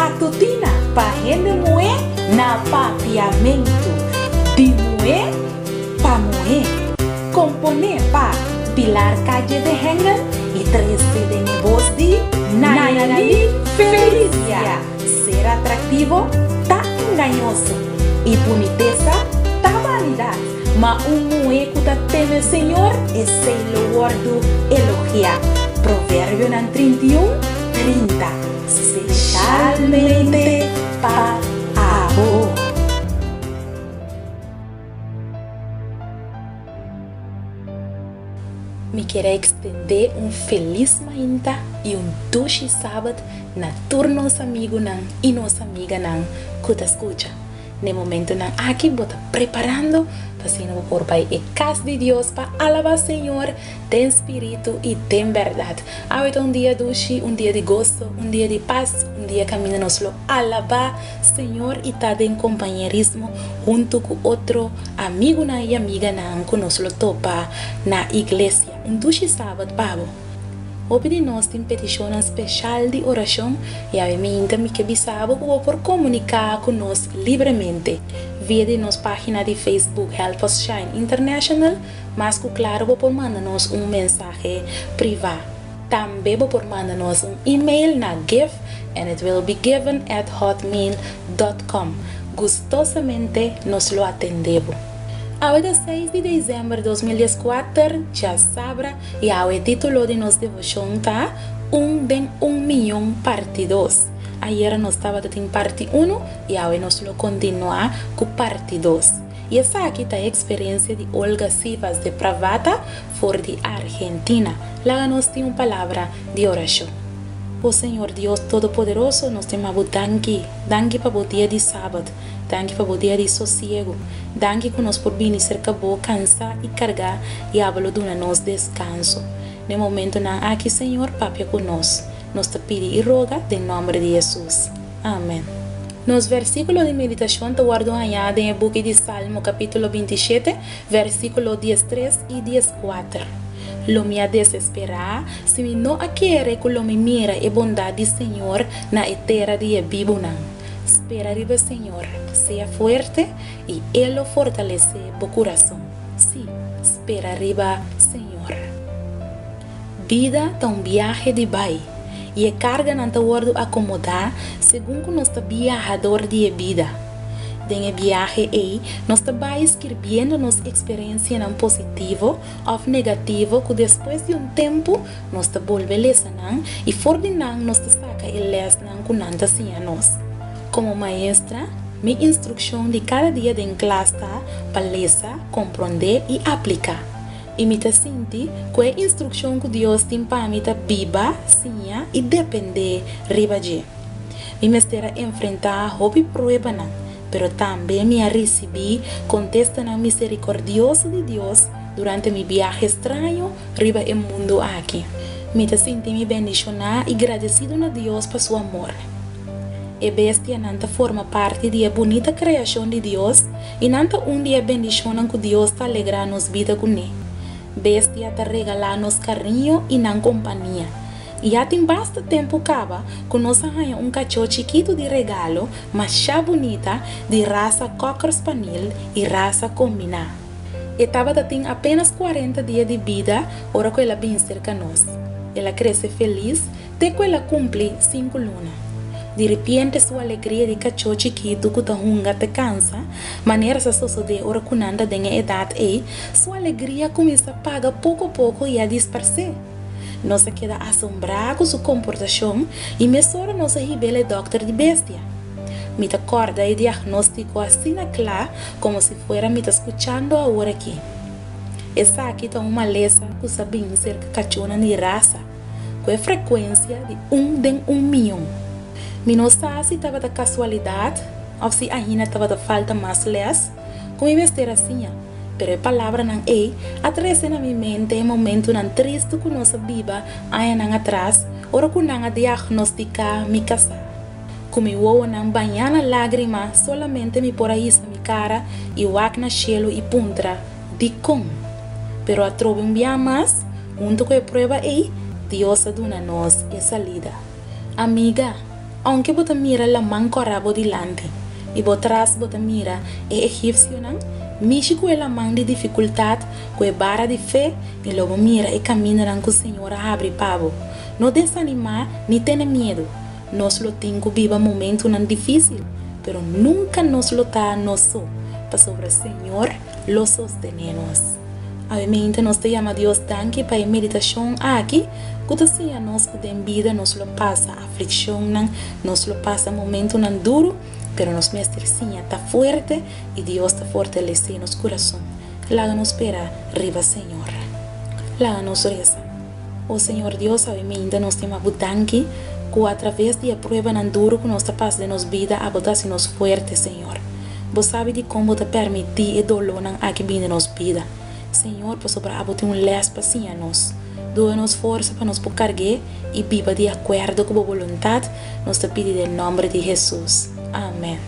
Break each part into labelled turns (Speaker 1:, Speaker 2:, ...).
Speaker 1: matutina pa rende moe na papiamento, de moe pa moe, compone pa pilar calle de hengen e 13 de voz de Nayeli Felicia. Ser atractivo tá engañoso e boniteza tá vanidad, mas moe que tá teme Senhor é sem loardo elogiar. Provérbio 31:30, especialmente para amor. Me quero estender feliz manhã e doce sábado na turnos amigo e nossa amiga que te escuta. No momento aqui bota preparando para ser por pai e casa de Deus para alabar Senhor, tem espírito e tem verdade. Ahorita dia doce, dia de gozo, dia de paz, dia caminho nos lo alabar Senhor e tá em companheirismo junto com outro amigo e amiga que nos lo topa na igreja. Doce sábado, Pablo. Hoje nós temos petição especial de oração e a mim também que bisabo por comunicar com nós livremente via de nossa página de Facebook Help Us Shine International, mas claro por mandar-nos mensagem privado. Também por mandar-nos e-mail na give and it will be given at hotmail.com. Gustosamente nos lo atendemos. Hoje 6 de dezembro de 2014, já sabe, e o título de nossa devoção está de 1.000.000 parte 2. Ayer nós estava em parte 1 e hoje nós lo continuar com parte 2. E essa aqui está a experiência de Olga Sivas de Pravata, for de Argentina. Lá nós temos uma palavra de oração. Oh Senhor Deus Todo-Poderoso, nós temos danke para o dia de sábado, danke para o dia de sossego, danke que nós por vir cerca de cansar e carregar e hablo de nosso descanso. No momento aqui, Senhor, papia conosco, nós te pedimos e roga em nome de Jesus. Amém. Nos versículos de meditação te guardo añade em book de Salmo capítulo 27, versículo 13 e 14. Lo me desesperar se me não quer que lo me mira e bondade Senhor na terra de vivo não. Espera arriba Senhor, seja forte e Ele fortalece o coração. Sim, espera arriba Senhor. Vida é viaje de vai e a carga não te guardo acomodar segundo nosso viajador de vida. Em viagem aí, nós também escrevendo nossa experiência não positivo ou negativo que depois de tempo nós te volvemos e ordenando nós te saca e les que não assim a nós. Como maestra, minha instrução de cada dia em classe está para ler, compreender e aplicar. E me te senti que a instrução que Deus tem para mim está viva, sim, e depende riba de. E me estará enfrentar hobby prueba não. Pero também me recebi contesta na misericordioso de Deus durante meu viaje estranho riba o mundo aqui. Me te senti me bendicionar e agradecido a Deus por seu amor. E bestia nanta forma parte de a bonita criação de Deus e nanta dia bendição que Deus está alegrar nos vida com ele. Bestia está regalar nos carinho e não companhia. E já tem bastante tempo acaba que nós arranhamos cachorro chiquito de regalo, mas já bonita, de raça Cocker Spaniel e raça combinada. E estava tem apenas 40 dias de vida, ora que ela vem cerca de nós. Ela cresce feliz, até que ela cumpre 5 lunas. De repente, sua alegria de cachorro chiquito que hunga te cansa, maneira se sucede ora que nanda tem idade aí, sua alegria começa a pagar pouco a pouco e a dispersar. Nós queda assombrado com sua comportação e me sora nossa rebelde doctor de bestia. Me acorda e diagnóstico assim claro como se fuera me escutando agora aqui. Essa aqui é uma lesa que sabe ser cachorra de raça, com a frequência de 1 Me não sabe se estava da casualidade ou se ainda estava da falta mais les, como me ser assim. Pero a palavra não é, atrás na minha mente é momento não triste que nossa vida aí não atrás, ora que não diagnosticar me casar. Como eu não banhar na lágrima, solamente me por aí minha cara e o ac na cielo e puntra de com. Pero a trove dia mais, junto com a prova é, Deus aduna nós e salida. Amiga, Aunque bota mira la man corabo delante y botras bota mira egipcio nan, mishi com la man de dificuldade, com a barra de fé e logo mira e camina nan com o Senhor abre pavo. Não desanimar ni tener medo. Nós lo tengo viva momento nan difícil, pero nunca nos lo ta nosso, para sobre o Senhor lo sostenemos. Obviamente nós te llama Deus tanque para a meditação aqui, quando assim a nós em vida nos lo passa aflição nan, nos lo passa momento nan duro, pero nos mestercinha tá fuerte e Deus tá fortalece nos coração. Laga nos espera riba Senhor. Laga nos reza. O Senhor Deus obviamente nos te llama tanque, que através de a prueba nan duro que nos tá passa de nos vida a botar se nos fuerte Senhor. Vos sabe de como te permitir e dolor nan aqui vindo nos vida. Senhor, por sobre a botar les paciência nos. Doa-nos força para nos carregar e viva de acordo com a vontade. Nos te pedimos em nome de Jesus. Amém.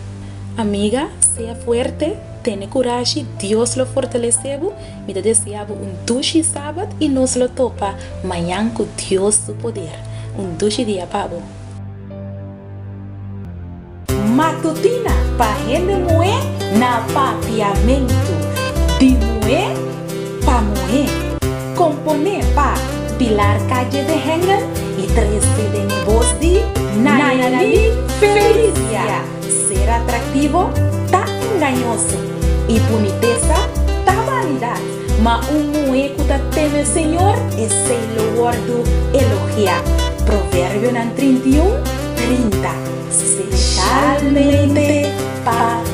Speaker 1: Amiga, seja forte, tenha coragem, Deus lo fortaleceu. Me desejo dulce sábado e nos lo topa amanhã com Deus do poder. Dulce dia, Pablo. Matutina para rende moer na papiamento. De moer para moer. Componer para pilar calle de Hengen e 13 de negócio de Nayeli Felicia. Ser atrativo tá engañoso e boniteza tá vanidade. Mas moer que tá teme Senhor é ser louvado elogiar. Provérbio 31:30. Especialmente para